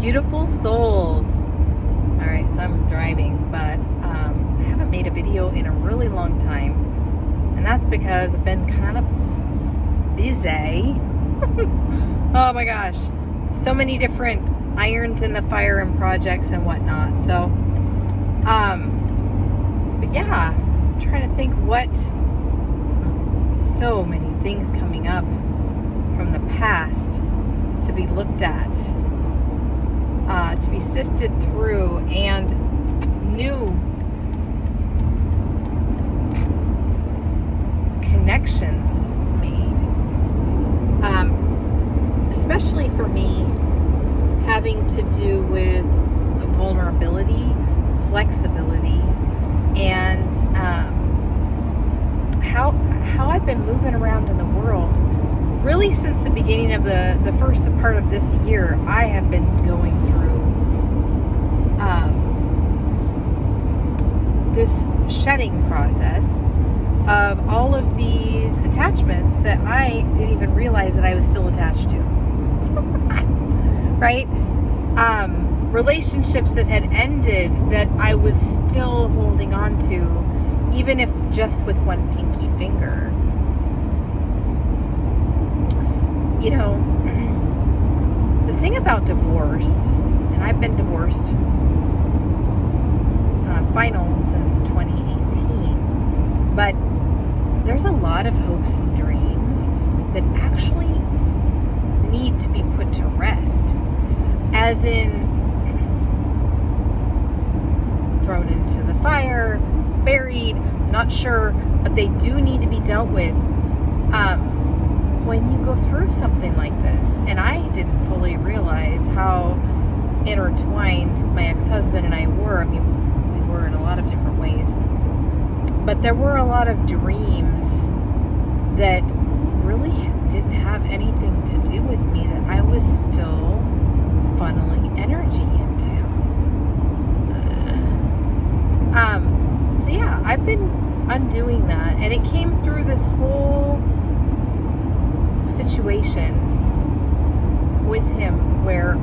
beautiful souls. All right, so I'm driving, but I haven't made a video in a really long time, and that's because I've been kind of busy. Oh my gosh, so many different irons in the fire and projects and whatnot. So, but yeah, I'm trying to think so many things coming up from the past to be looked at, to be sifted through, and new connections made. Especially for me, having to do with vulnerability, flexibility, and how I've been moving around in the world. Really, since the beginning of the first part of this year, I have been going through this shedding process of all of these attachments that I didn't even realize that I was still attached to. Right? Relationships that had ended that I was still holding on to, even if just with one pinky finger. You know, the thing about divorce, and I've been divorced final since 2018, but there's a lot of hopes and dreams that actually need to be put to rest, as in thrown into the fire, buried, not sure, but they do need to be dealt with when you go through something like this. And I didn't fully realize how intertwined my ex-husband and I were. I mean, we were in a lot of different ways, but there were a lot of dreams that really didn't have anything to do with me that I was still funneling energy into. So yeah, I've been undoing that, and it came through this whole situation with him where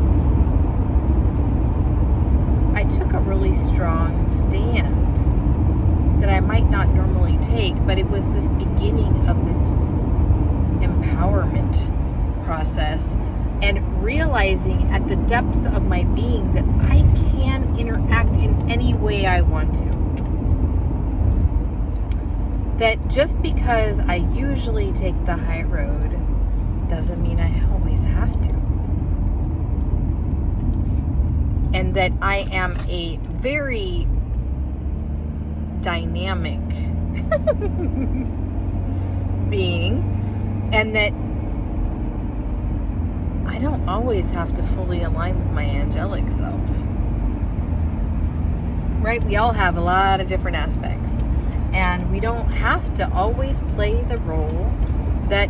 I took a really strong stand that I might not normally take, but it was this beginning of this empowerment process, and realizing at the depth of my being that I can interact in any way I want to. That just because I usually take the high road doesn't mean I always have to. And that I am a very dynamic being, and that I don't always have to fully align with my angelic self. Right? We all have a lot of different aspects, and we don't have to always play the role that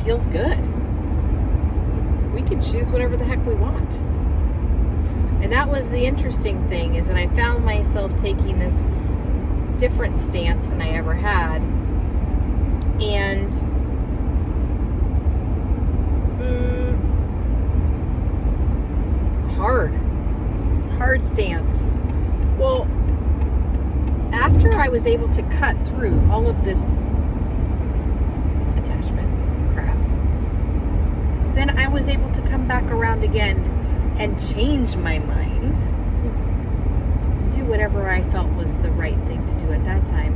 feels good. We can choose whatever the heck we want. And that was the interesting thing, is that I found myself taking this different stance than I ever had. And hard stance. Well, after I was able to cut through all of this attachment crap, then I was able to come back around again and change my mind and do whatever I felt was the right thing to do at that time.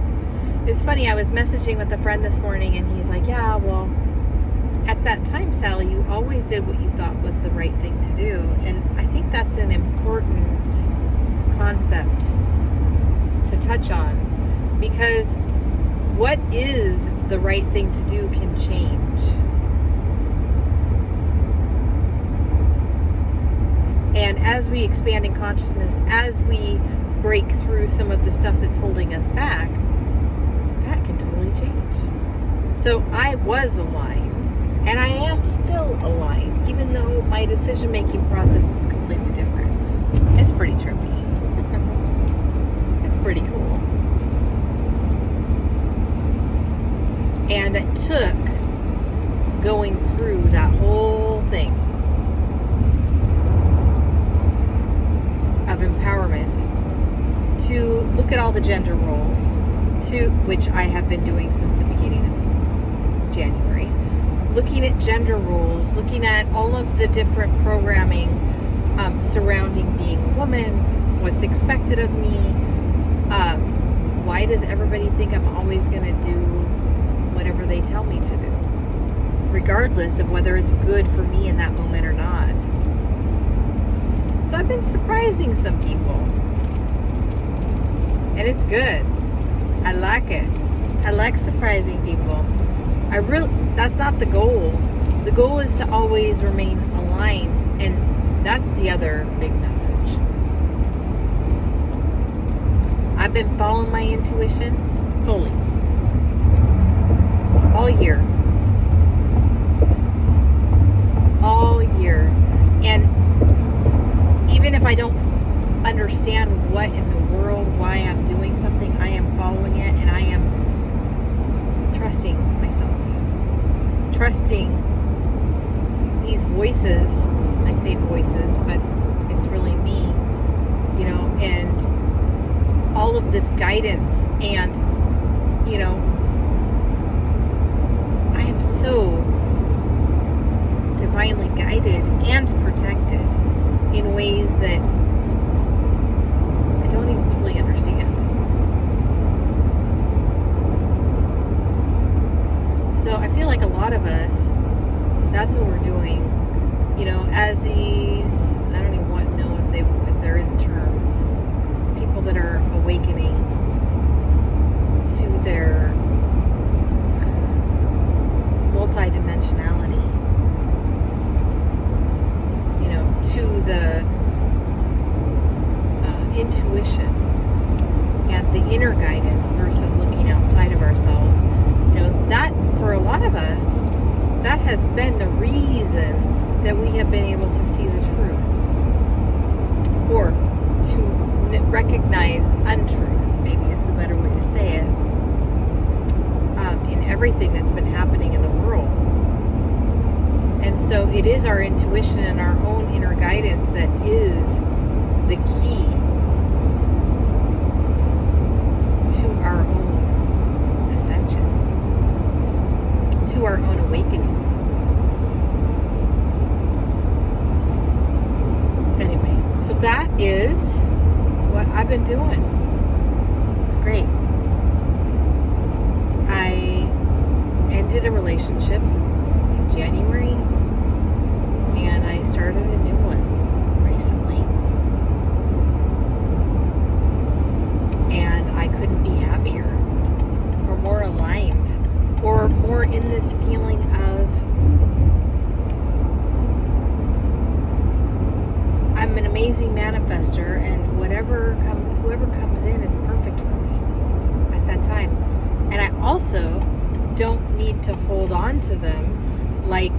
It was funny, I was messaging with a friend this morning, and he's like, yeah, well, at that time, Sally, you always did what you thought was the right thing to do. And I think that's an important concept to touch on, because what is the right thing to do can change. And as we expand in consciousness, as we break through some of the stuff that's holding us back, that can totally change. So I was aligned, and I am still aligned, even though my decision-making process is completely different. It's pretty trippy. It's pretty cool. And it took going through that whole thing the gender roles, which I have been doing since the beginning of January. Looking at gender roles, looking at all of the different programming surrounding being a woman, what's expected of me. Why does everybody think I'm always going to do whatever they tell me to do, regardless of whether it's good for me in that moment or not? So I've been surprising some people, and it's good. I like it. I like surprising people. That's not the goal. The goal is to always remain aligned, and that's the other big message. I've been following my intuition fully all year. And even if I don't understand what in the world, why I'm doing something, I am following it, and I am trusting myself. Trusting these voices. I say voices, but it's really me, and all of this guidance, and, I am so divinely guided and protected in ways that I don't even fully understand. So I feel like a lot of us, that's what we're doing, as these, I don't even want to know if there is a term, people that are awakening to their multidimensionality, to the intuition and the inner guidance versus looking outside of ourselves. That for a lot of us, that has been the reason that we have been able to see the truth, or to recognize untruth, maybe is the better way to say it, in everything that's been happening in the world. And so it is our intuition and our own inner guidance that is the key to our own ascension, to our own awakening. Anyway, so that is what I've been doing. It's great. I ended a relationship in January, and I started a new one recently. And I couldn't be happier, or more aligned, or more in this feeling of I'm an amazing manifester, and whoever comes in is perfect for me at that time. And I also don't need to hold on to them like